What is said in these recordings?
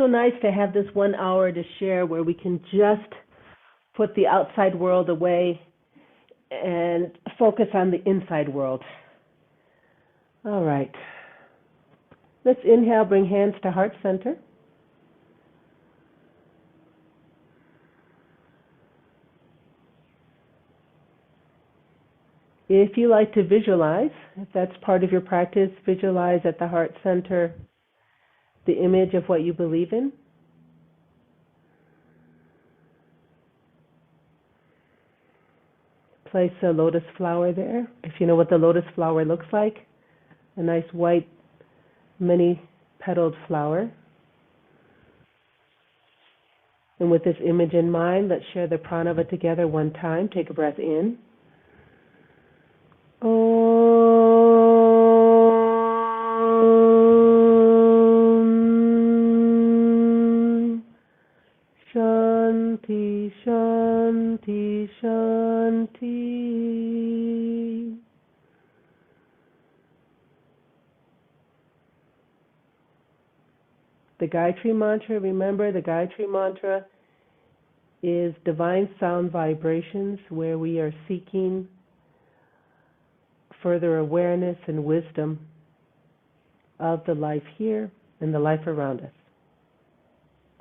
so nice to have this 1 hour to share where we can just put the outside world away and focus on the inside world. All right. Let's inhale, bring hands to heart center. If you like to visualize, if that's part of your practice, visualize at the heart center the image of what you believe in. Place a lotus flower there. If you know what the lotus flower looks like, a nice white, many-petaled flower. And with this image in mind, let's share the pranava together one time. Take a breath in. Om Shanti, Shanti, Shanti. The Gayatri Mantra, remember the Gayatri Mantra is divine sound vibrations where we are seeking further awareness and wisdom of the life here and the life around us.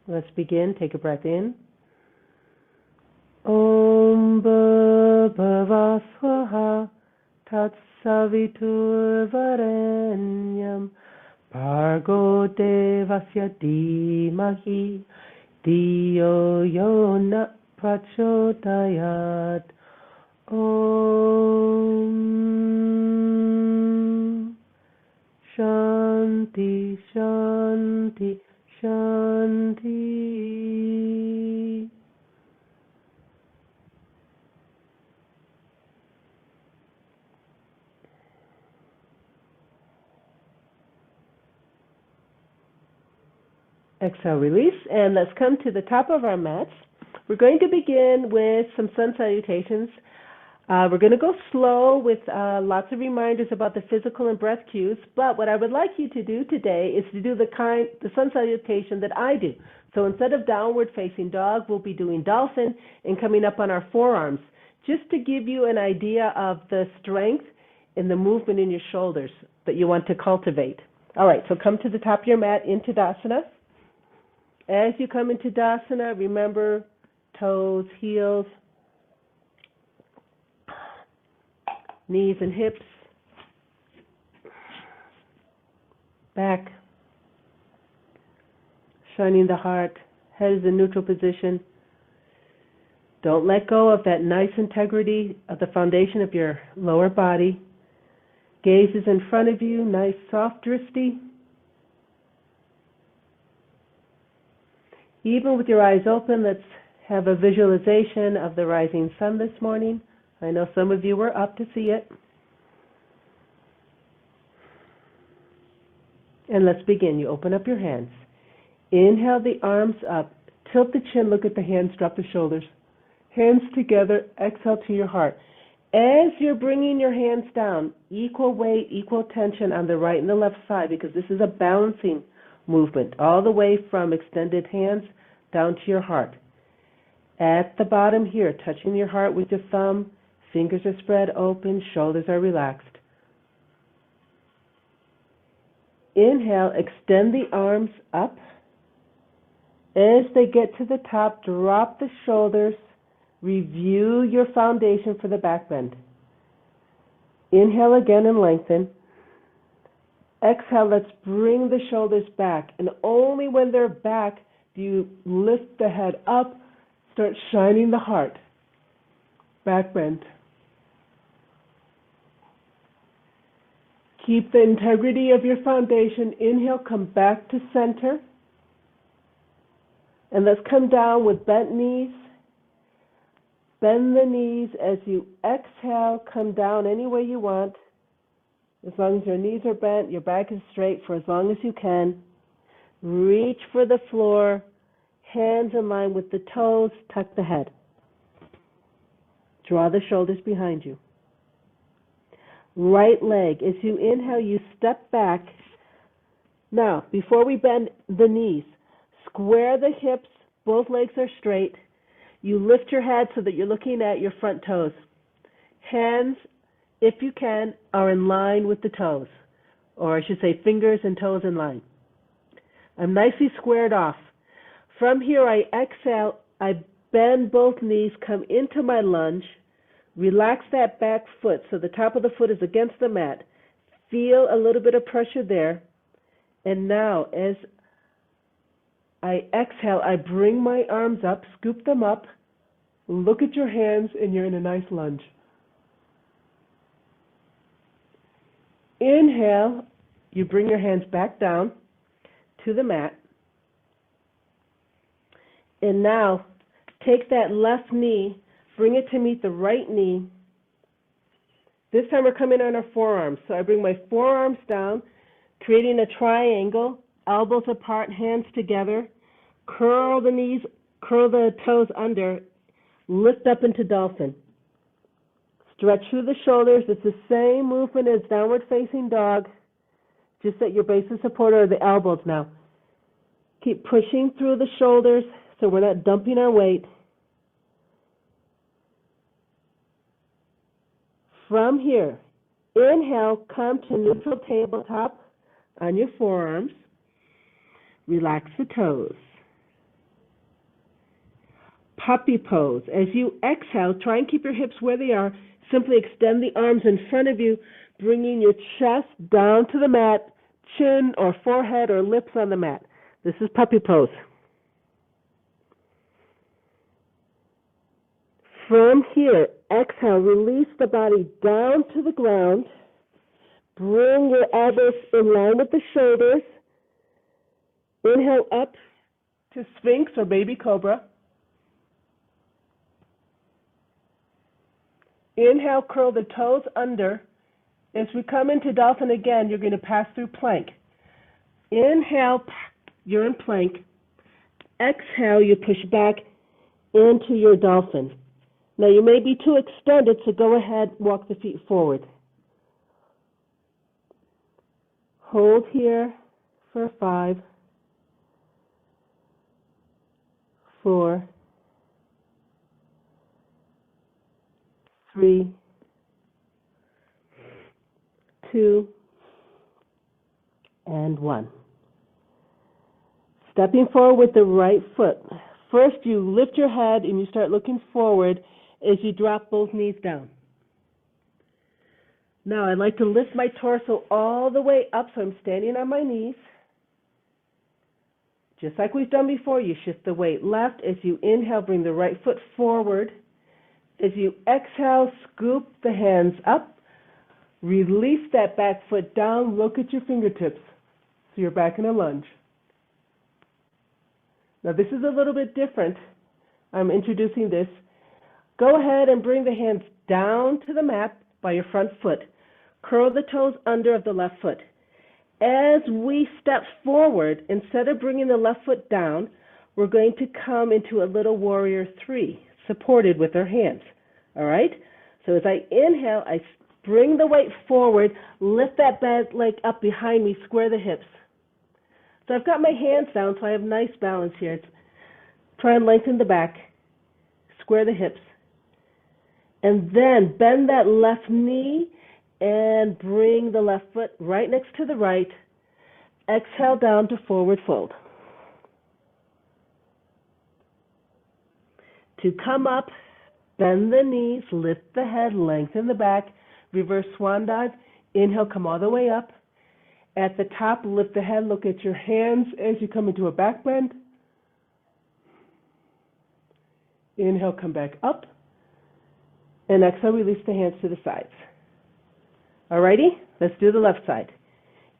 Let's begin. Take a breath in. Om Bhava Swaha Tat Savitur Varenyam Bhargo Devasya Dhimahi Dhiyo Yo Na Prachodayat. Om Shanti, Shanti, Shanti. Exhale, release, and let's come to the top of our mats. We're going to begin with some sun salutations. We're going to go slow with lots of reminders about the physical and breath cues, but what I would like you to do today is to do the sun salutation that I do. So instead of downward facing dog, we'll be doing dolphin and coming up on our forearms, just to give you an idea of the strength and the movement in your shoulders that you want to cultivate. All right, so come to the top of your mat into Tadasana. As you come into Tadasana, remember toes, heels, knees and hips, back, shining the heart, head is in neutral position. Don't let go of that nice integrity of the foundation of your lower body. Gaze is in front of you, nice soft drishti. Even with your eyes open, let's have a visualization of the rising sun this morning. I know some of you were up to see it. And let's begin. You open up your hands. Inhale the arms up. Tilt the chin, look at the hands, drop the shoulders. Hands together, exhale to your heart. As you're bringing your hands down, equal weight, equal tension on the right and the left side, because this is a balancing movement, all the way from extended hands down to your heart. At the bottom here, touching your heart with your thumb, fingers are spread open, shoulders are relaxed. Inhale, extend the arms up. As they get to the top, drop the shoulders. Review your foundation for the back bend. Inhale again and lengthen. Exhale, let's bring the shoulders back. And only when they're back do you lift the head up, start shining the heart. Back bend. Keep the integrity of your foundation. Inhale, come back to center. And let's come down with bent knees. Bend the knees as you exhale. Come down any way you want. As long as your knees are bent, your back is straight for as long as you can. Reach for the floor. Hands in line with the toes. Tuck the head. Draw the shoulders behind you. Right leg. As you inhale, you step back. Now, before we bend the knees, Square the hips, both legs are straight. You lift your head so that you're looking at your front toes. Hands, if you can, are in line with the toes, or I should say fingers and toes in line. I'm nicely squared off. From here, I exhale, I bend both knees, come into my lunge, relax that back foot so the top of the foot is against the mat. Feel a little bit of pressure there. And now, as I exhale, I bring my arms up, scoop them up, look at your hands, and you're in a nice lunge. Inhale, you bring your hands back down to the mat. And now, take that left knee, bring it to meet the right knee. This time we're coming on our forearms. So I bring my forearms down, creating a triangle, elbows apart, hands together. Curl the knees, curl the toes under, lift up into dolphin. Stretch through the shoulders. It's the same movement as downward facing dog, just that your base of support are the elbows now. Keep pushing through the shoulders so we're not dumping our weight. From here, inhale, come to neutral tabletop on your forearms. Relax the toes. Puppy pose. As you exhale, try and keep your hips where they are. Simply extend the arms in front of you, bringing your chest down to the mat, chin or forehead or lips on the mat. This is puppy pose. From here, exhale, release the body down to the ground. Bring your elbows in line with the shoulders. Inhale up to Sphinx or Baby Cobra. Inhale, curl the toes under. As we come into dolphin again, you're going to pass through plank. Inhale, you're in plank. Exhale, you push back into your dolphin. Now you may be too extended, so go ahead, walk the feet forward. Hold here for 5, 4, 3, 2, and 1. Stepping forward with the right foot. First, you lift your head and you start looking forward as you drop both knees down. Now, I'd like to lift my torso all the way up so I'm standing on my knees. Just like we've done before, you shift the weight left. As you inhale, bring the right foot forward. As you exhale, scoop the hands up. Release that back foot down. Look at your fingertips. So you're back in a lunge. Now this is a little bit different. I'm introducing this. Go ahead and bring the hands down to the mat by your front foot. Curl the toes under of the left foot. As we step forward, instead of bringing the left foot down, we're going to come into a little warrior 3, supported with our hands. All right? So as I inhale, I bring the weight forward, lift that back leg up behind me, square the hips. So I've got my hands down, so I have nice balance here. Try and lengthen the back, square the hips, and then bend that left knee and bring the left foot right next to the right. Exhale down to forward fold. To come up, bend the knees, lift the head, lengthen the back, reverse swan dive. Inhale, come all the way up. At the top, lift the head, look at your hands as you come into a back bend. Inhale, come back up. And exhale, release the hands to the sides. Alrighty, let's do the left side.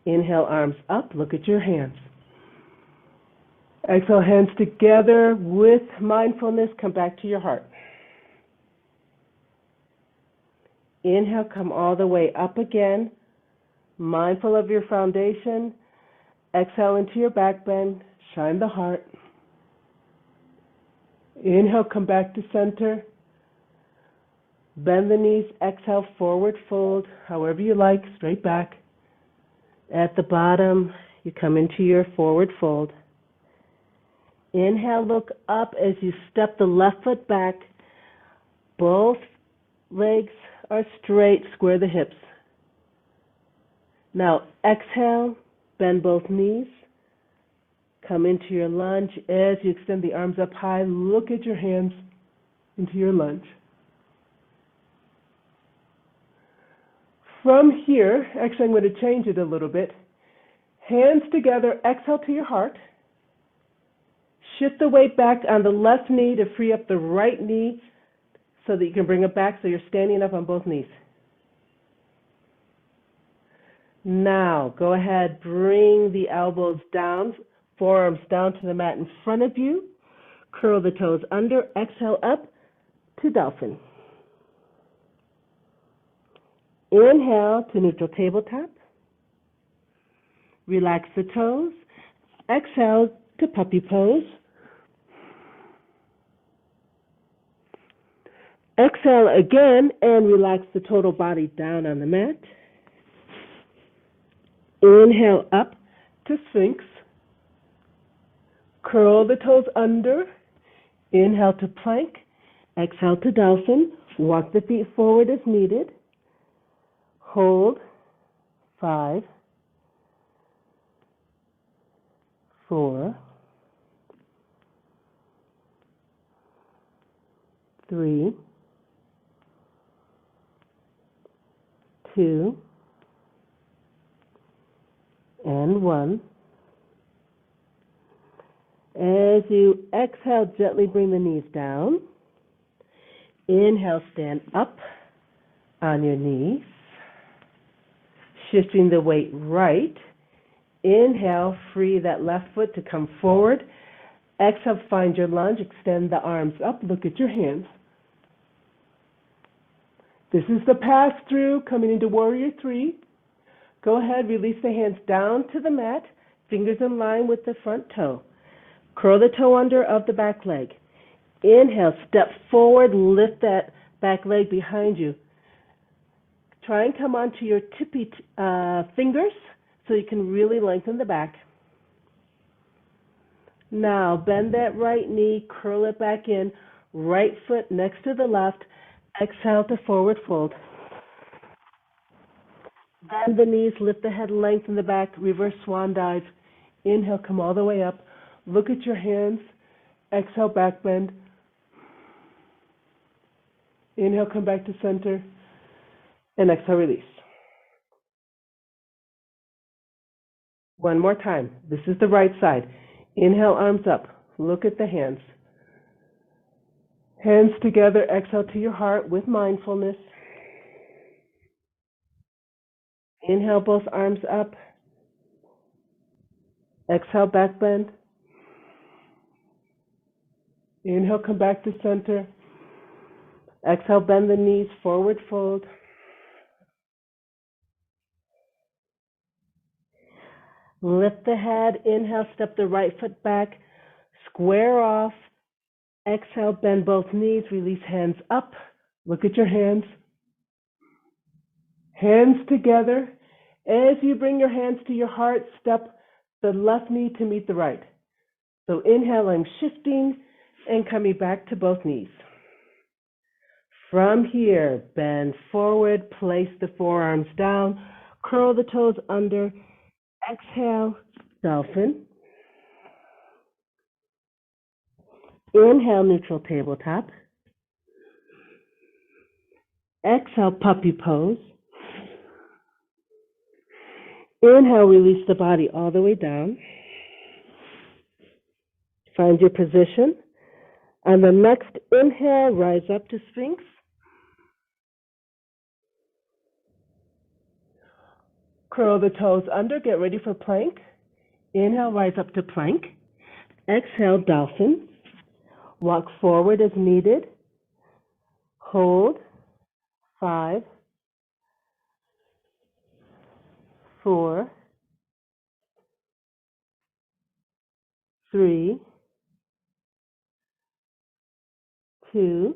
Inhale, arms up, look at your hands. Exhale, hands together with mindfulness, come back to your heart. Inhale, come all the way up again, mindful of your foundation. Exhale into your back bend, shine the heart. Inhale, come back to center. Bend the knees, exhale, forward fold, however you like, straight back. At the bottom, you come into your forward fold. Inhale, look up as you step the left foot back. Both legs are straight, square the hips. Now exhale, bend both knees. Come into your lunge. As you extend the arms up high, look at your hands into your lunge. From here, actually I'm going to change it a little bit. Hands together, exhale to your heart. Shift the weight back on the left knee to free up the right knee so that you can bring it back so you're standing up on both knees. Now, go ahead, bring the elbows down, forearms down to the mat in front of you. Curl the toes under, exhale up to dolphin. Inhale to neutral tabletop. Relax the toes. Exhale to puppy pose. Exhale again and relax the total body down on the mat. Inhale up to Sphinx. Curl the toes under. Inhale to plank. Exhale to dolphin. Walk the feet forward as needed. Hold. 5, 4, 3, 2, and 1. As you exhale, gently bring the knees down. Inhale, stand up on your knees. Shifting the weight right. Inhale, free that left foot to come forward. Exhale, find your lunge, extend the arms up, look at your hands. This is the pass-through coming into Warrior 3. Go ahead, release the hands down to the mat, fingers in line with the front toe. Curl the toe under of the back leg. Inhale, step forward, lift that back leg behind you. Try and come onto your tippy fingers so you can really lengthen the back. Now, bend that right knee, curl it back in, right foot next to the left. Exhale to forward fold. Bend the knees, lift the head, lengthen the back, reverse swan dive. Inhale, come all the way up. Look at your hands. Exhale, back bend. Inhale, come back to center. And exhale, release. One more time. This is the right side. Inhale, arms up. Look at the hands. Hands together, exhale to your heart with mindfulness. Inhale, both arms up. Exhale, back bend. Inhale, come back to center. Exhale, bend the knees, forward fold. Lift the head. Inhale, step the right foot back. Square off. Exhale, bend both knees. Release hands up. Look at your hands. Hands together. As you bring your hands to your heart, step the left knee to meet the right. So inhale, I'm shifting and coming back to both knees. From here, bend forward, place the forearms down, curl the toes under. Exhale, dolphin. Inhale, neutral tabletop. Exhale, puppy pose. Inhale, release the body all the way down. Find your position. On the next inhale, rise up to Sphinx. Curl the toes under, get ready for plank. Inhale, rise up to plank. Exhale, dolphin. Walk forward as needed. Hold. 5, 4, 3, 2,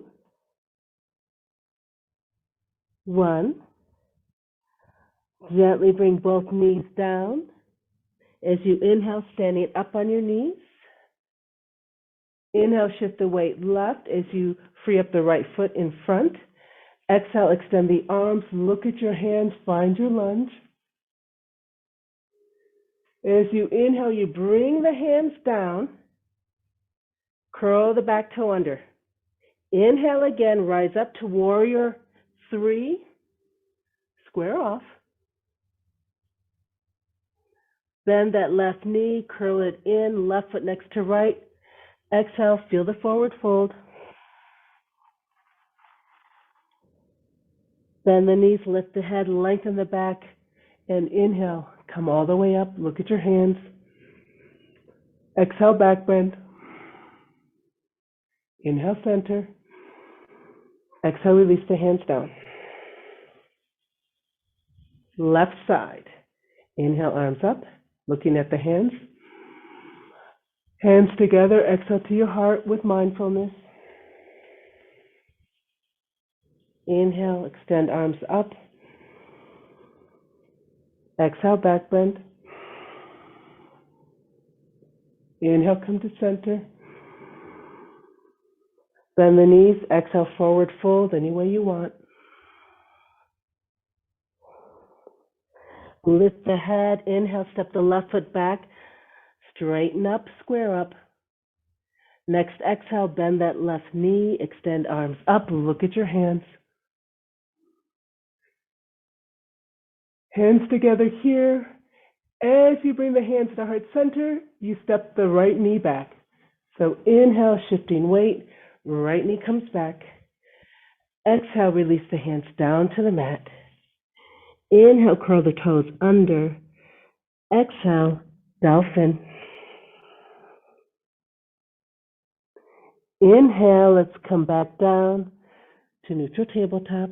1. Gently bring both knees down. As you inhale, standing up on your knees. Inhale, shift the weight left as you free up the right foot in front. Exhale, extend the arms, look at your hands, find your lunge. As you inhale, you bring the hands down, curl the back toe under. Inhale again, rise up to warrior three, square off. Bend that left knee, curl it in, left foot next to right. Exhale, feel the forward fold. Bend the knees, lift the head, lengthen the back, and inhale. Come all the way up, look at your hands. Exhale, back bend. Inhale, center. Exhale, release the hands down. Left side. Inhale, arms up, looking at the hands. Hands together, exhale to your heart with mindfulness. Inhale, extend arms up. Exhale, back bend. Inhale, come to center. Bend the knees, exhale, forward fold any way you want. Lift the head, inhale, step the left foot back, straighten up, square up. Next exhale, bend that left knee, extend arms up, look at your hands. Hands together here. As you bring the hands to heart center, you step the right knee back. So inhale, shifting weight, right knee comes back. Exhale, release the hands down to the mat. Inhale, curl the toes under. Exhale, dolphin. Inhale, let's come back down to neutral tabletop.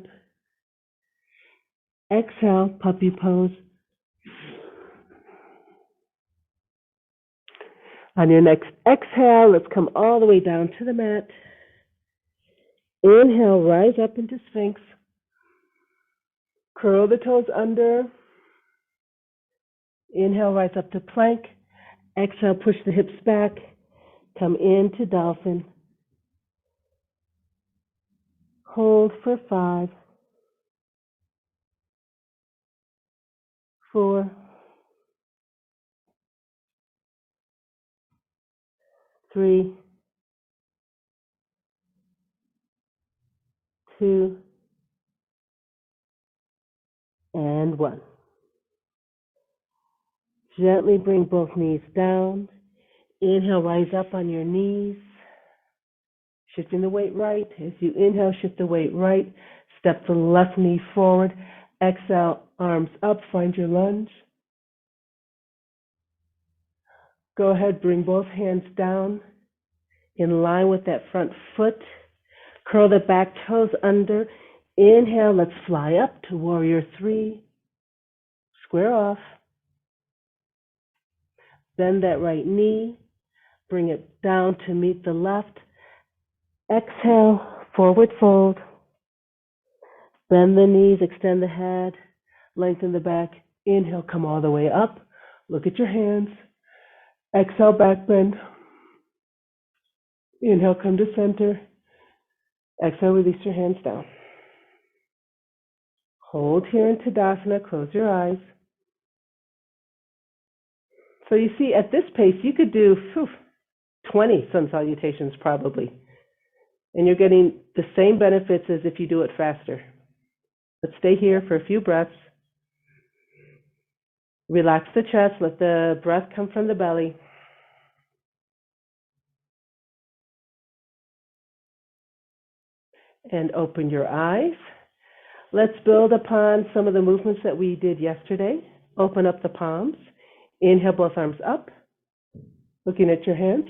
Exhale, puppy pose. On your next exhale, let's come all the way down to the mat. Inhale, rise up into Sphinx. Curl the toes under. Inhale, rise up to plank. Exhale, push the hips back. Come into dolphin. Hold for 5, 4, 3, 2, and 1. Gently bring both knees down. Inhale, rise up on your knees. Shifting the weight right. As you inhale, shift the weight right. Step the left knee forward. Exhale, arms up, find your lunge. Go ahead, bring both hands down in line with that front foot. Curl the back toes under. Inhale, let's fly up to warrior three. Square off. Bend that right knee. Bring it down to meet the left. Exhale, forward fold. Bend the knees, extend the head, lengthen the back. Inhale, come all the way up. Look at your hands. Exhale, back bend. Inhale, come to center. Exhale, release your hands down. Hold here in Tadasana, close your eyes. So you see, at this pace, you could do 20 sun salutations probably. And you're getting the same benefits as if you do it faster. But stay here for a few breaths. Relax the chest, let the breath come from the belly. And open your eyes. Let's build upon some of the movements that we did yesterday. Open up the palms. Inhale, both arms up, looking at your hands.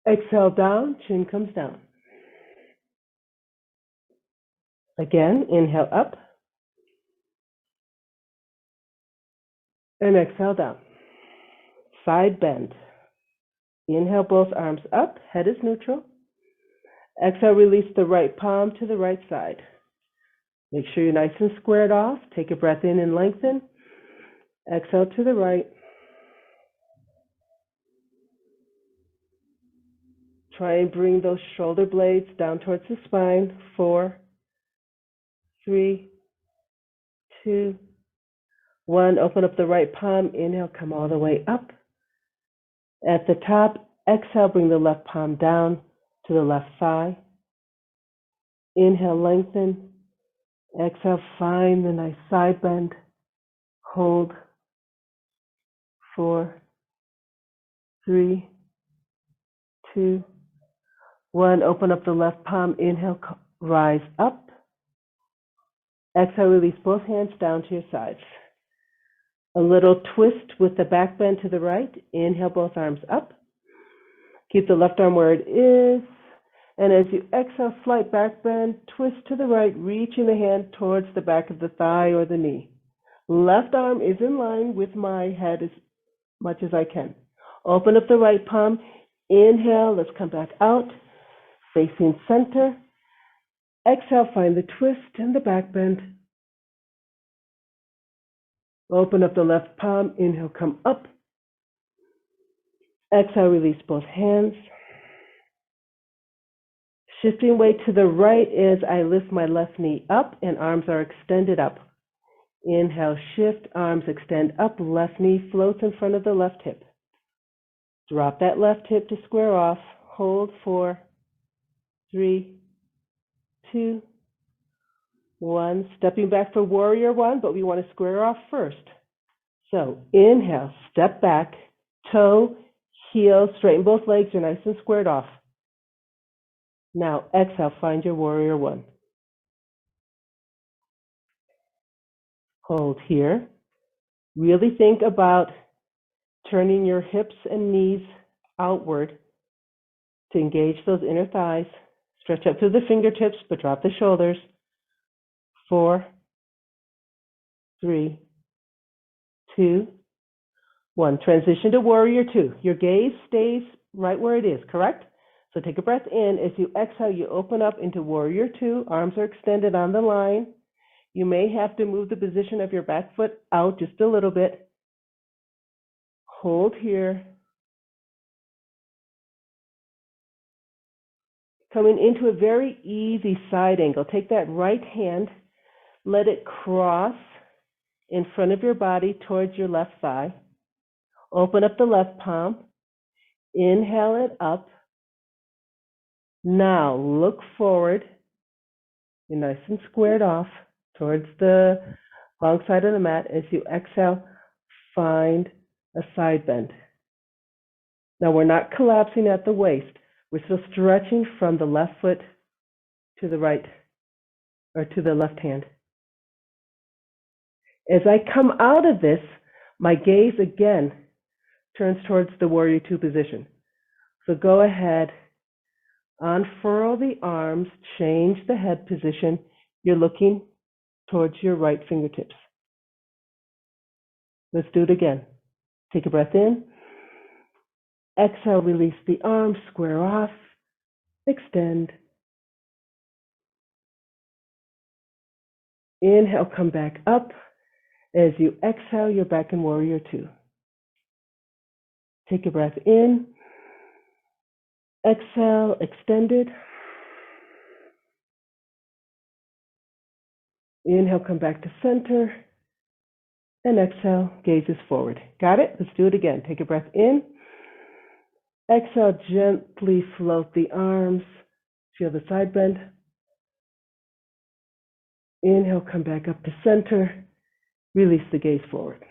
Exhale down, chin comes down. Again, inhale up. And exhale down. Side bend. Inhale, both arms up, head is neutral. Exhale, release the right palm to the right side. Make sure you're nice and squared off. Take a breath in and lengthen. Exhale to the right. Try and bring those shoulder blades down towards the spine. 4, 3, 2, 1. Open up the right palm. Inhale, come all the way up. At the top, exhale, bring the left palm down to the left thigh. Inhale, lengthen. Exhale, find the nice side bend. Hold. 4, 3, 2, 1. Open up the left palm. Inhale, rise up. Exhale, release both hands down to your sides. A little twist with the back bend to the right. Inhale, both arms up. Keep the left arm where it is. And as you exhale, slight back bend, twist to the right, reaching the hand towards the back of the thigh or the knee. Left arm is in line with my head as much as I can. Open up the right palm. Inhale, let's come back out, facing center. Exhale, find the twist and the back bend. Open up the left palm. Inhale, come up. Exhale, release both hands. Shifting weight to the right as I lift my left knee up and arms are extended up. Inhale, shift, arms extend up, left knee floats in front of the left hip. Drop that left hip to square off. Hold 4, 3, 2, 1. Stepping back for warrior 1, but we want to square off first. So inhale, step back, toe, heel, straighten both legs, you're nice and squared off. Now exhale, find your warrior 1. Hold here. Really think about turning your hips and knees outward to engage those inner thighs. Stretch up through the fingertips, but drop the shoulders. 4, 3, 2, 1. Transition to warrior 2. Your gaze stays right where it is, correct? So take a breath in. As you exhale, you open up into warrior 2. Arms are extended on the line. You may have to move the position of your back foot out just a little bit. Hold here. Coming into a very easy side angle. Take that right hand, let it cross in front of your body towards your left thigh. Open up the left palm. Inhale it up. Now look forward. You're nice and squared off towards the long side of the mat. As you exhale, find a side bend. Now we're not collapsing at the waist. We're still stretching from the left foot to the right or to the left hand. As I come out of this, my gaze again turns towards the warrior 2 position. So go ahead, unfurl the arms, change the head position. You're looking towards your right fingertips. Let's do it again. Take a breath in. Exhale, release the arms, square off, extend. Inhale, come back up. As you exhale, you're back in warrior 2. Take a breath in. Exhale, extended. Inhale, come back to center. And exhale, gazes forward. Got it? Let's do it again. Take a breath in. Exhale, gently float the arms. Feel the side bend. Inhale, come back up to center. Release the gaze forward.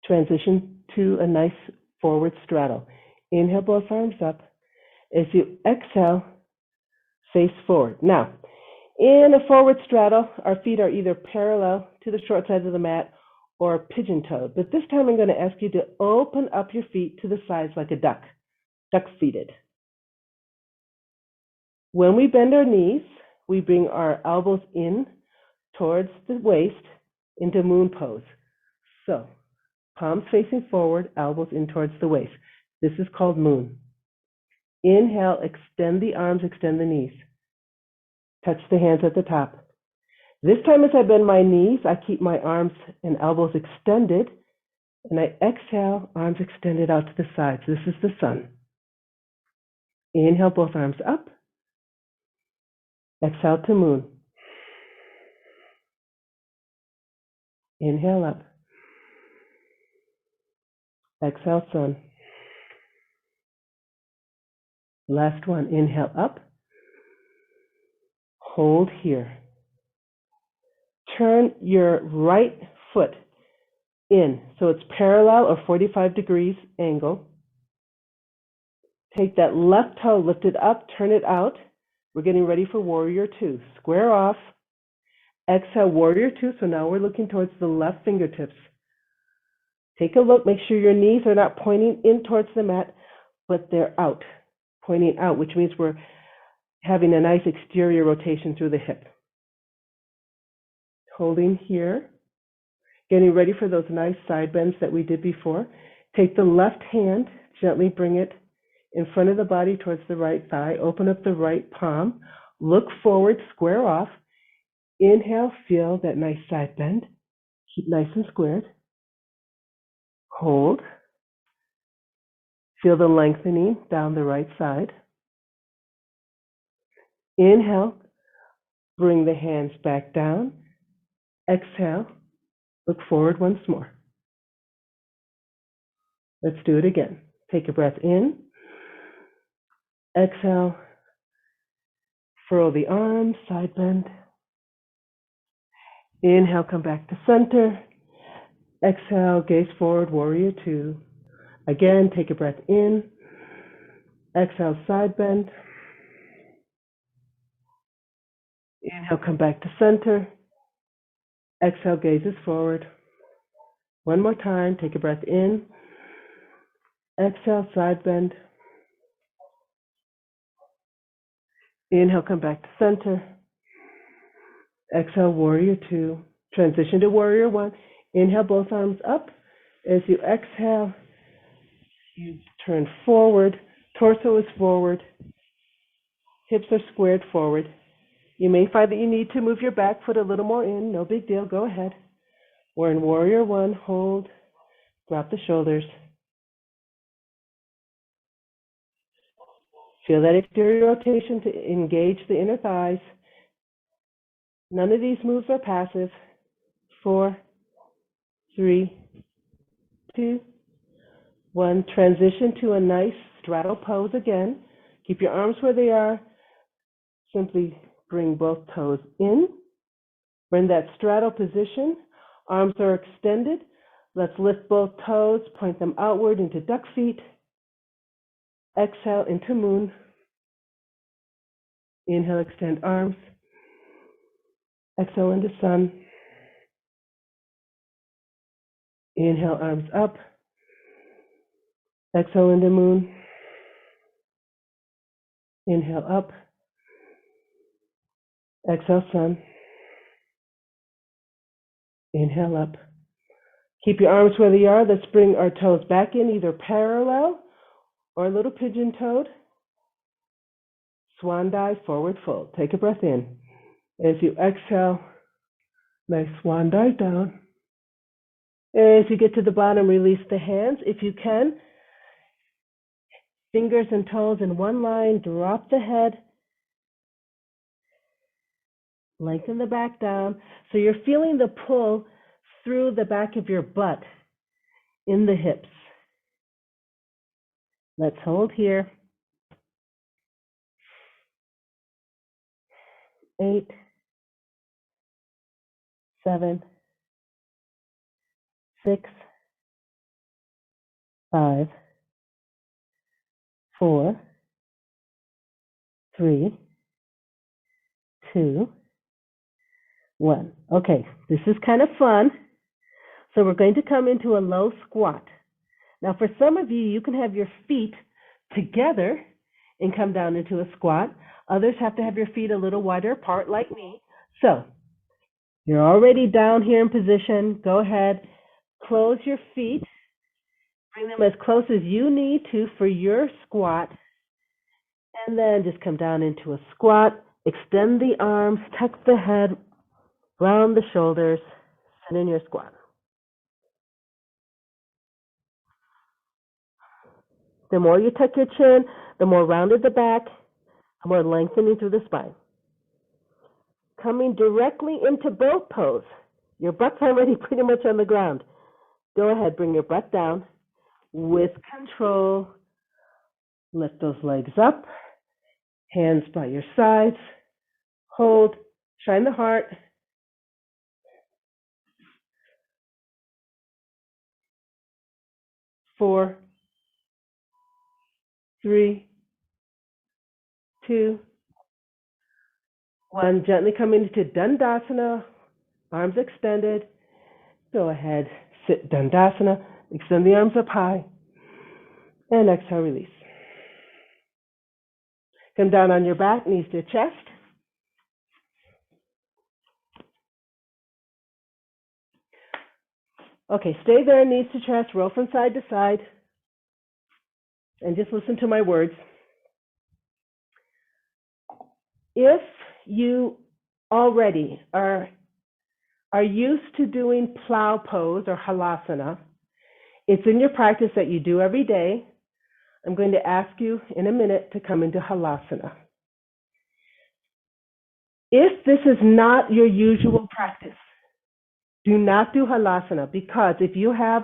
Transition to a nice forward straddle. Inhale, both arms up. As you exhale, face forward. Now, in a forward straddle, our feet are either parallel to the short side of the mat or pigeon-toed. But this time I'm going to ask you to open up your feet to the sides like a duck, duck-feeted. When we bend our knees, we bring our elbows in towards the waist into moon pose. So, palms facing forward, elbows in towards the waist. This is called moon. Inhale, extend the arms, extend the knees. Touch the hands at the top. This time as I bend my knees, I keep my arms and elbows extended, and I exhale, arms extended out to the sides. This is the sun. Inhale, both arms up. Exhale to moon. Inhale up. Exhale, sun. Last one. Inhale up. Hold here. Turn your right foot in so it's parallel or 45 degrees angle. Take that left toe, lift it up, turn it out. We're getting ready for warrior two. Square off. Exhale, warrior two. So now we're looking towards the left fingertips. Take a look. Make sure your knees are not pointing in towards the mat, but they're out, pointing out, which means we're having a nice exterior rotation through the hip. Holding here. Getting ready for those nice side bends that we did before. Take the left hand, gently bring it in front of the body towards the right thigh. Open up the right palm. Look forward, square off. Inhale, feel that nice side bend. Keep nice and squared. Hold. Feel the lengthening down the right side. Inhale, bring the hands back down. Exhale, look forward once more. Let's do it again. Take a breath in. Exhale, furrow the arms, side bend. Inhale, come back to center. Exhale, gaze forward, warrior two. Again, take a breath in. Exhale, side bend. Inhale, come back to center. Exhale, gazes forward. One more time, take a breath in. Exhale, side bend. Inhale, come back to center. Exhale, warrior two. Transition to warrior one. Inhale, both arms up. As you exhale, you turn forward. Torso is forward. Hips are squared forward. You may find that you need to move your back foot a little more in. No big deal. Go ahead. We're in warrior one. Hold. Drop the shoulders. Feel that exterior rotation to engage the inner thighs. None of these moves are passive. 4, 3, 2, 1. Transition to a nice straddle pose again. Keep your arms where they are. Simply bring both toes in. We're in that straddle position. Arms are extended. Let's lift both toes, point them outward into duck feet. Exhale into moon. Inhale, extend arms. Exhale into sun. Inhale, arms up. Exhale into moon. Inhale up. Exhale, sun. Inhale up. Keep your arms where they are. Let's bring our toes back in, either parallel or a little pigeon-toed. Swan dive, forward fold. Take a breath in. As you exhale, nice swan dive down. As you get to the bottom, release the hands. If you can, fingers and toes in one line, drop the head. Lengthen the back down. So you're feeling the pull through the back of your butt in the hips. Let's hold here. 8, 7, 6, 5, 4, 3, 2, 1. Okay, this is kind of fun. So we're going to come into a low squat. Now for some of you, you can have your feet together and come down into a squat. Others have to have your feet a little wider apart like me. So you're already down here in position. Go ahead, close your feet. Bring them as close as you need to for your squat. And then just come down into a squat. Extend the arms, tuck the head, round the shoulders, sit in your squat. The more you tuck your chin, the more rounded the back, the more lengthening through the spine. Coming directly into boat pose. Your butt's already pretty much on the ground. Go ahead, bring your butt down. With control, lift those legs up, hands by your sides, hold, shine the heart. 4, 3, 2, 1. Gently coming into Dandasana, arms extended. Go ahead, sit Dandasana, extend the arms up high, and exhale, release. Come down on your back, knees to chest. Okay, stay there, knees to chest, roll from side to side, and just listen to my words. If you already are used to doing plow pose or halasana, it's in your practice that you do every day. I'm going to ask you in a minute to come into halasana. If this is not your usual practice, do not do halasana, because if you have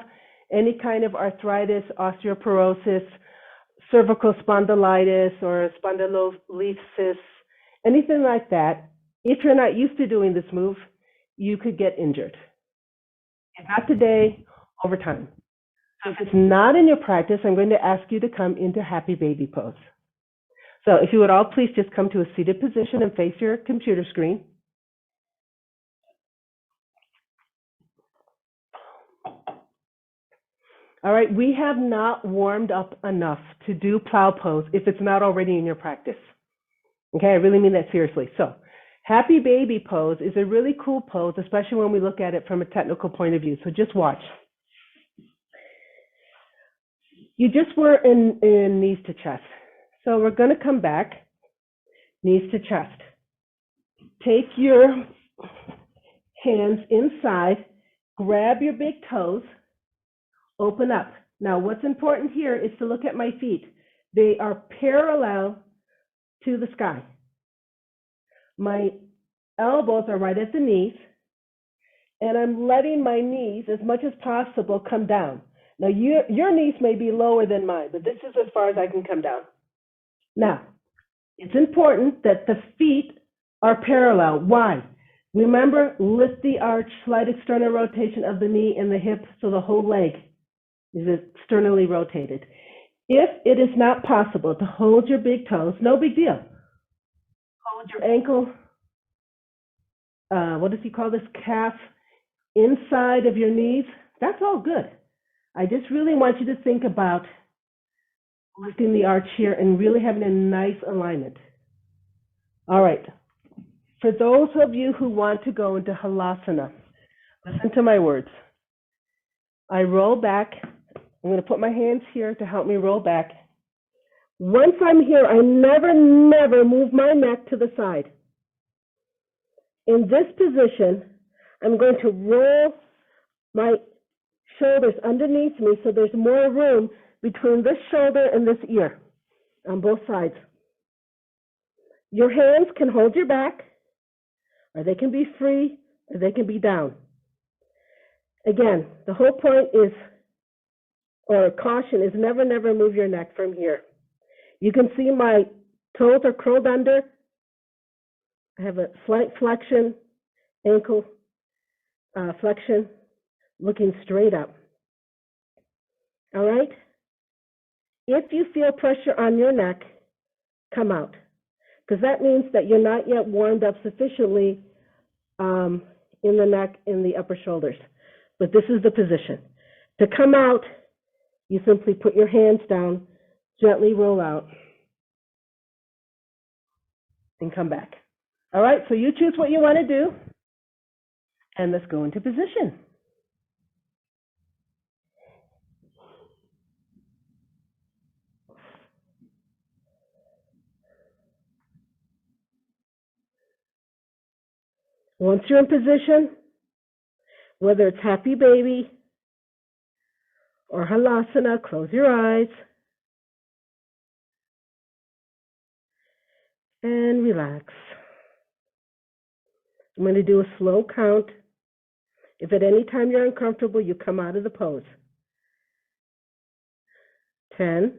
any kind of arthritis, osteoporosis, cervical spondylitis, or spondylolisthesis, anything like that, if you're not used to doing this move, you could get injured. If not today, over time. So if it's not in your practice, I'm going to ask you to come into happy baby pose. So if you would all please just come to a seated position and face your computer screen. All right, we have not warmed up enough to do plow pose if it's not already in your practice. Okay, I really mean that seriously. So happy baby pose is a really cool pose, especially when we look at it from a technical point of view. So just watch. You just were in knees to chest. So we're going to come back, knees to chest. Take your hands inside, grab your big toes, open up. Now what's important here is to look at my feet. They are parallel to the sky. My elbows are right at the knees, and I'm letting my knees, as much as possible, come down. Now, your knees may be lower than mine, but this is as far as I can come down. Now, it's important that the feet are parallel. Why? Remember, lift the arch, slight external rotation of the knee and the hip, so the whole leg is externally rotated. If it is not possible to hold your big toes, no big deal. Hold your ankle, what does he call this, calf, inside of your knees. That's all good. I just really want you to think about lifting the arch here and really having a nice alignment. All right. For those of you who want to go into halasana, listen to my words. I roll back. I'm going to put my hands here to help me roll back. Once I'm here, I never move my neck to the side. In this position, I'm going to roll my shoulders underneath me so there's more room between this shoulder and this ear on both sides. Your hands can hold your back, or they can be free, or they can be down. Again, the whole point is, or caution is, never move your neck from here. You can see my toes are curled under. I have a slight flexion, ankle flexion, looking straight up. All right? If you feel pressure on your neck, come out, because that means that you're not yet warmed up sufficiently in the neck and the upper shoulders. But this is the position. To come out, you simply put your hands down, gently roll out, and come back. All right, so you choose what you want to do, and let's go into position. Once you're in position, whether it's happy baby or halasana, close your eyes. and relax. I'm going to do a slow count. If at any time you're uncomfortable, you come out of the pose. 10,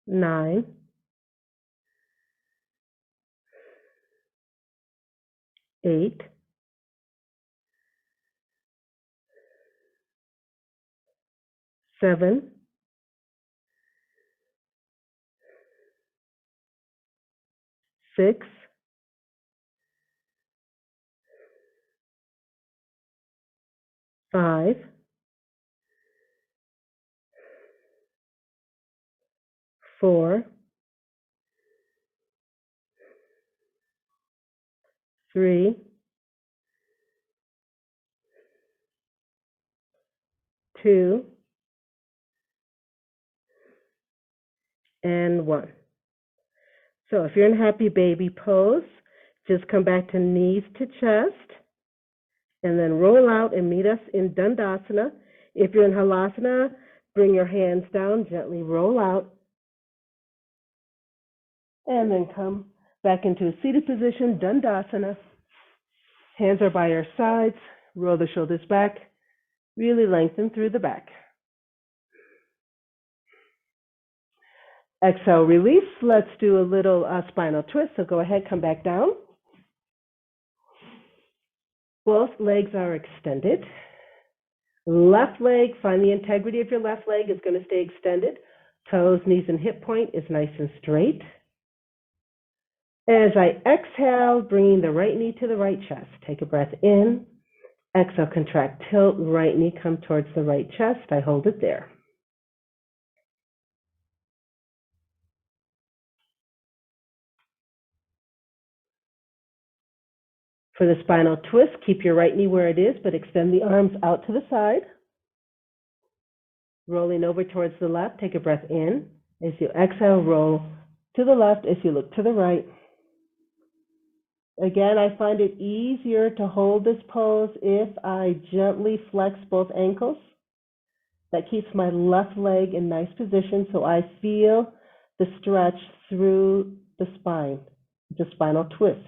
9, 8, 7, 6, 5, 4, 3, 2, and 1. So if you're in happy baby pose, just come back to knees to chest, and then roll out and meet us in Dandasana. If you're in Halasana, bring your hands down, gently roll out, and then come back into a seated position, Dandasana. Hands are by our sides, roll the shoulders back, really lengthen through the back. Exhale, release. Let's do a little spinal twist. So go ahead, come back down. Both legs are extended. Left leg, find the integrity of your left leg is going to stay extended. Toes, knees, and hip point is nice and straight. As I exhale, bringing the right knee to the right chest. Take a breath in. Exhale, contract, tilt, right knee come towards the right chest. I hold it there. For the spinal twist, keep your right knee where it is, but extend the arms out to the side. Rolling over towards the left, take a breath in. As you exhale, roll to the left as you look to the right. Again, I find it easier to hold this pose if I gently flex both ankles. That keeps my left leg in nice position so I feel the stretch through the spine, the spinal twist.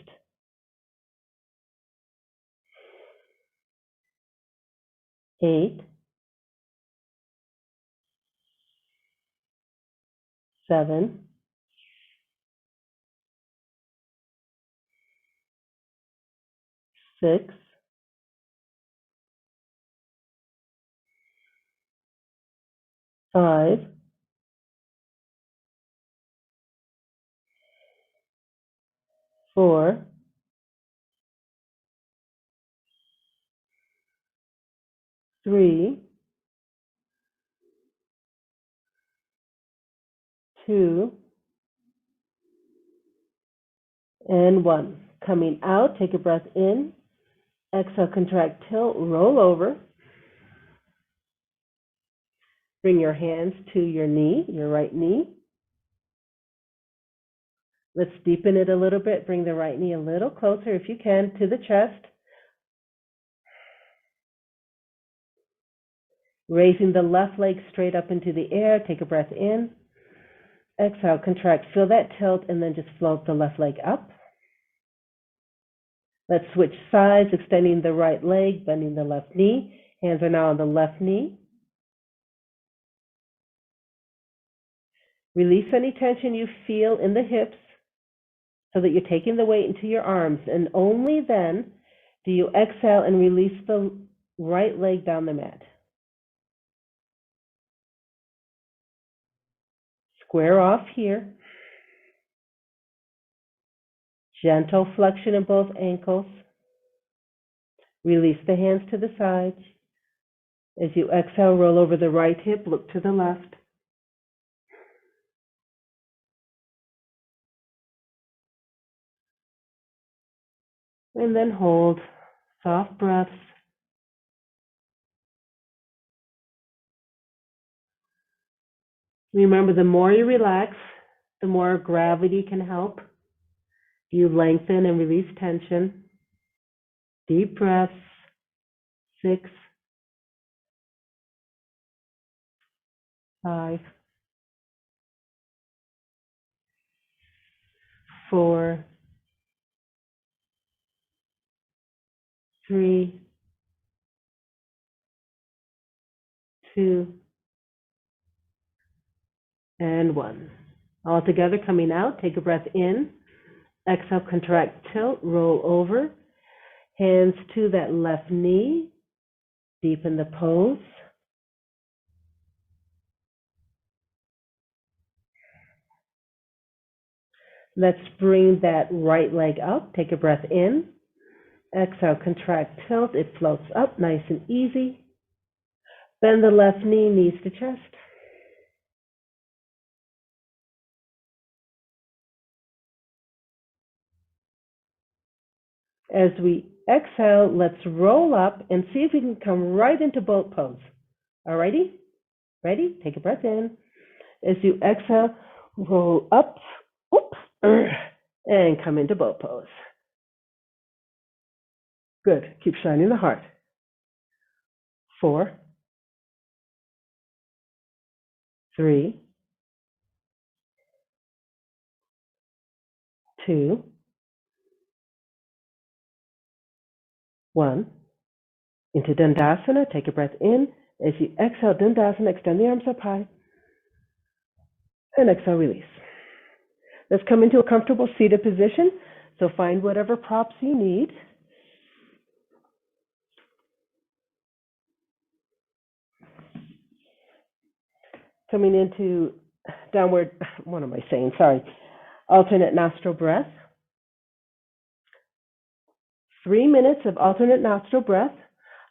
8, 7, 6, 5, 4, 3, 2, and 1. Coming out, take a breath in. Exhale, contract, tilt, roll over. Bring your hands to your knee, your right knee. Let's deepen it a little bit. Bring the right knee a little closer, if you can, to the chest. Raising the left leg straight up into the air. Take a breath in. Exhale, contract, feel that tilt, and then just float the left leg up. Let's switch sides, extending the right leg, bending the left knee. Hands are now on the left knee. Release any tension you feel in the hips so that you're taking the weight into your arms, and only then do you exhale and release the right leg down the mat. Square off here. Gentle flexion in both ankles. Release the hands to the sides. As you exhale, roll over the right hip, look to the left. And then hold. Soft breaths. Remember, the more you relax, the more gravity can help. You lengthen and release tension. Deep breaths. 6, 5, 4, 3, 2, and 1. All together, coming out, take a breath in. Exhale, contract, tilt, roll over. Hands to that left knee. Deepen the pose. Let's bring that right leg up. Take a breath in. Exhale, contract, tilt. It floats up nice and easy. Bend the left knee, knees to chest. As we exhale, let's roll up and see if we can come right into boat pose. Alrighty? Ready? Take a breath in. As you exhale, roll up, and come into boat pose. Good. Keep shining the heart. 4, 3, 2, 1. Into Dandasana. Take a breath in. As you exhale, Dandasana, extend the arms up high. And exhale, release. Let's come into a comfortable seated position. So find whatever props you need. Coming into downward, what am I saying? Sorry. Alternate nostril breath. 3 minutes of alternate nostril breath.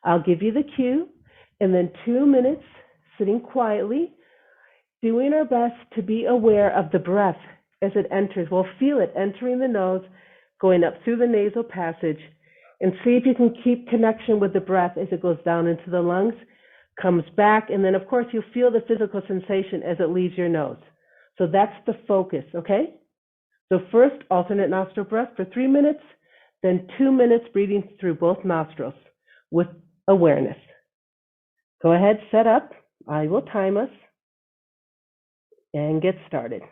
I'll give you the cue, and then 2 minutes sitting quietly, doing our best to be aware of the breath as it enters. We'll feel it entering the nose, going up through the nasal passage, and see if you can keep connection with the breath as it goes down into the lungs, comes back, and then of course you'll feel the physical sensation as it leaves your nose. So that's the focus, okay? So first, alternate nostril breath for 3 minutes, then 2 minutes breathing through both nostrils with awareness. Go ahead, set up. I will time us and get started.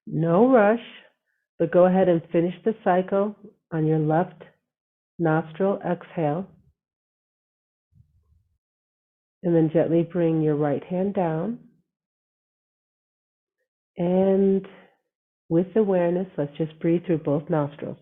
No rush, but go ahead and finish the cycle on your left nostril. Exhale, and then gently bring your right hand down. And with awareness, let's just breathe through both nostrils.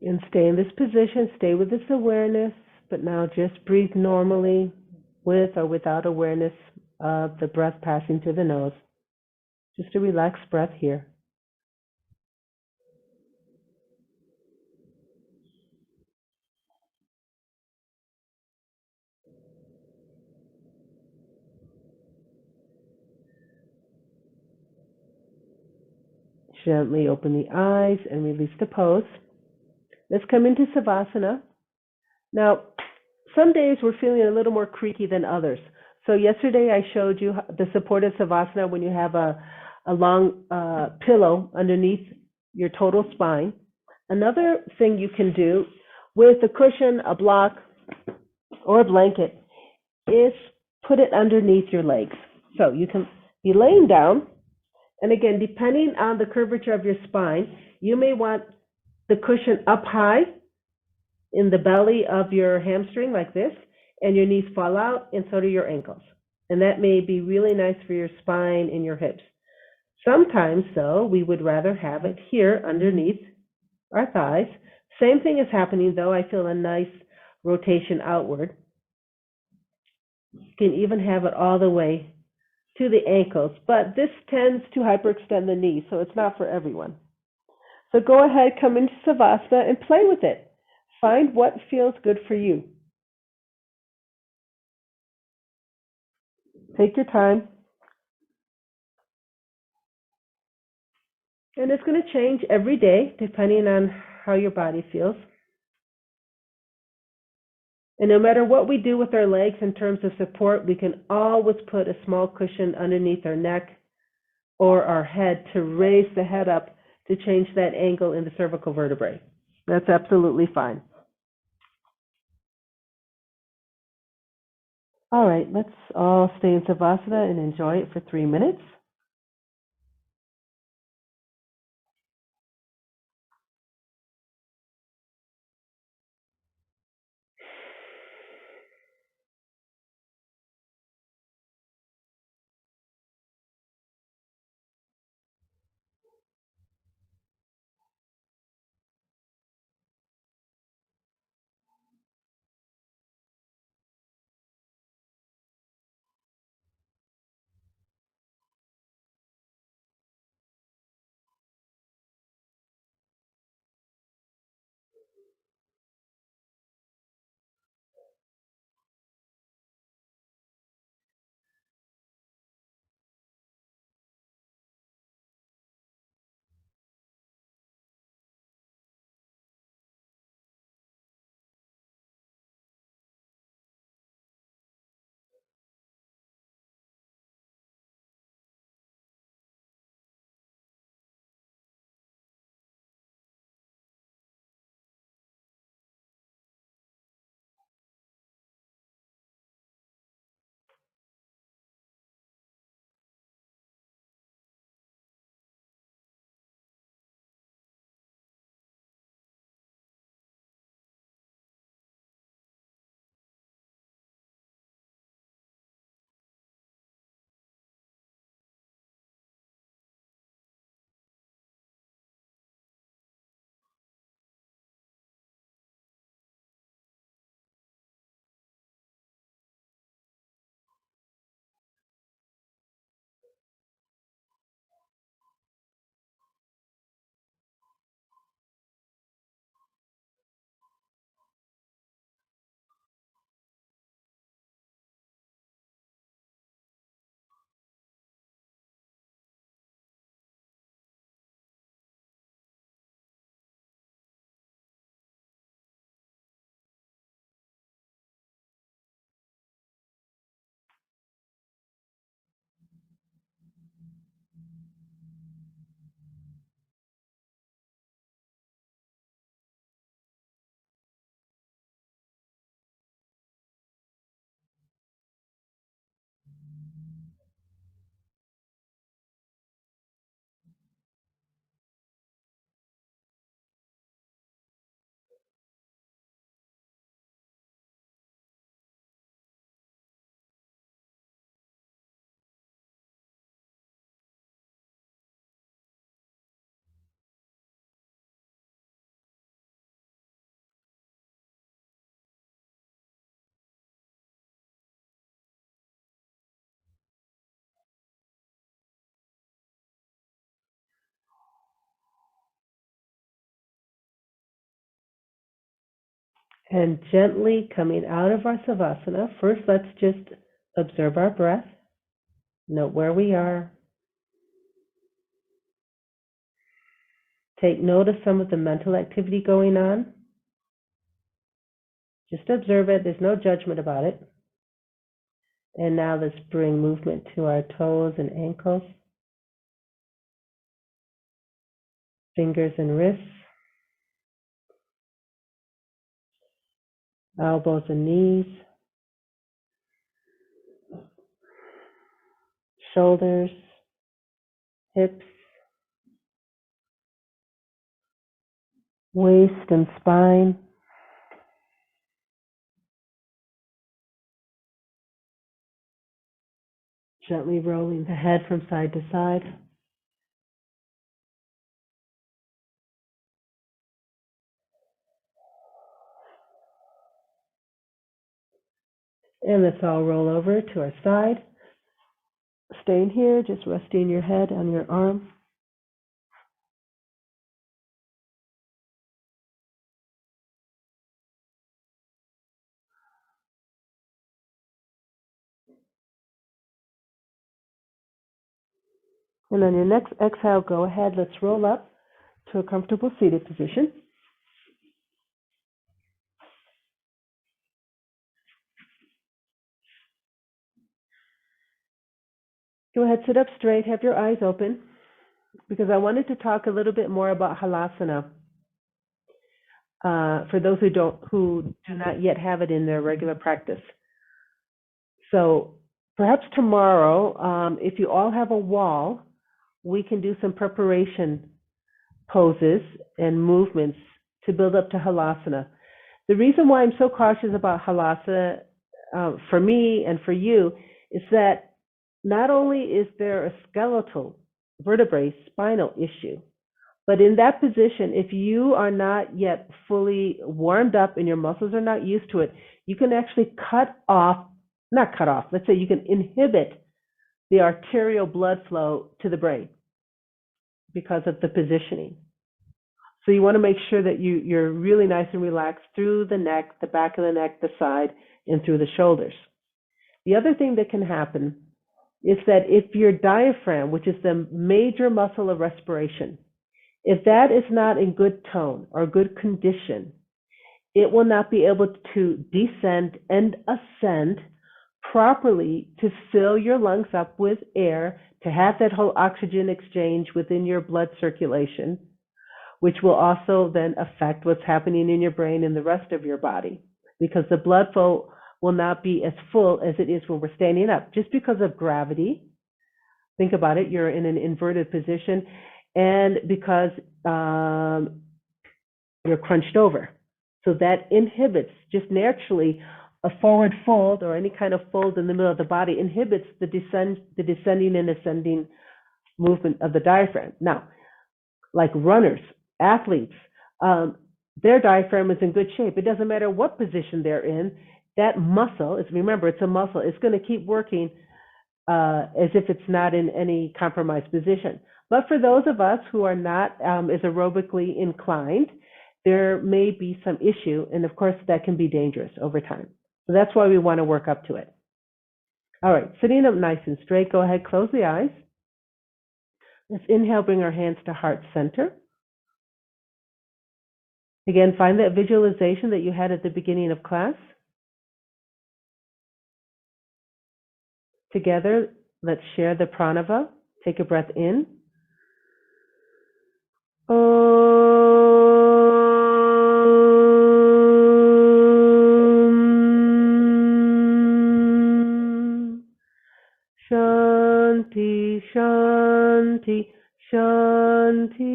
And stay in this position, stay with this awareness, but now just breathe normally with or without awareness of the breath passing through the nose. Just a relaxed breath here. Gently open the eyes and release the pose. Let's come into Savasana. Now, some days we're feeling a little more creaky than others. So yesterday I showed you the supported Savasana when you have a long pillow underneath your total spine. Another thing you can do with a cushion, a block, or a blanket is put it underneath your legs. So you can be laying down, and again, depending on the curvature of your spine, you may want the cushion up high in the belly of your hamstring like this, and your knees fall out, and so do your ankles. And that may be really nice for your spine and your hips. Sometimes, though, we would rather have it here underneath our thighs. Same thing is happening, though. I feel a nice rotation outward. You can even have it all the way to the ankles, but this tends to hyperextend the knees, so it's not for everyone. So go ahead, come into Savasana and play with it. Find what feels good for you. Take your time. And it's going to change every day depending on how your body feels. And no matter what we do with our legs in terms of support, we can always put a small cushion underneath our neck or our head to raise the head up to change that angle in the cervical vertebrae. That's absolutely fine. All right, let's all stay in Savasana and enjoy it for 3 minutes. And gently coming out of our Savasana, first let's just observe our breath, note where we are. Take note of some of the mental activity going on. Just observe it, there's no judgment about it. And now let's bring movement to our toes and ankles, fingers and wrists, elbows and knees, shoulders, hips, waist and spine. Gently rolling the head from side to side. And let's all roll over to our side. Staying here, just resting your head on your arm. And on your next exhale, go ahead, let's roll up to a comfortable seated position. Go ahead, sit up straight, have your eyes open, because I wanted to talk a little bit more about halasana for those who do not yet have it in their regular practice. So perhaps tomorrow, if you all have a wall, we can do some preparation poses and movements to build up to halasana. The reason why I'm so cautious about halasana for me and for you is that not only is there a skeletal vertebrae spinal issue, but in that position, if you are not yet fully warmed up and your muscles are not used to it, you can actually let's say you can inhibit the arterial blood flow to the brain because of the positioning. So you want to make sure that you're really nice and relaxed through the neck, the back of the neck, the side, and through the shoulders. The other thing that can happen is that if your diaphragm, which is the major muscle of respiration, if that is not in good tone or good condition, it will not be able to descend and ascend properly to fill your lungs up with air, to have that whole oxygen exchange within your blood circulation, which will also then affect what's happening in your brain and the rest of your body, because the blood flow will not be as full as it is when we're standing up, just because of gravity. Think about it, you're in an inverted position, and because you're crunched over. So that inhibits, just naturally, a forward fold or any kind of fold in the middle of the body inhibits the descending and ascending movement of the diaphragm. Now, like runners, athletes, their diaphragm is in good shape. It doesn't matter what position they're in. That muscle, remember, it's a muscle. It's going to keep working as if it's not in any compromised position. But for those of us who are not as aerobically inclined, there may be some issue, and of course that can be dangerous over time. So that's why we want to work up to it. All right, sitting up nice and straight, go ahead, close the eyes. Let's inhale, bring our hands to heart center. Again, find that visualization that you had at the beginning of class. Together, let's share the pranava. Take a breath in. Shanti, Shanti, Shanti.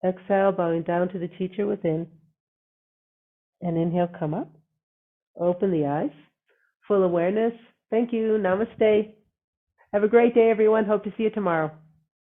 Exhale, bowing down to the teacher within. And inhale, come up. Open the eyes. Full awareness. Thank you. Namaste. Have a great day, everyone. Hope to see you tomorrow.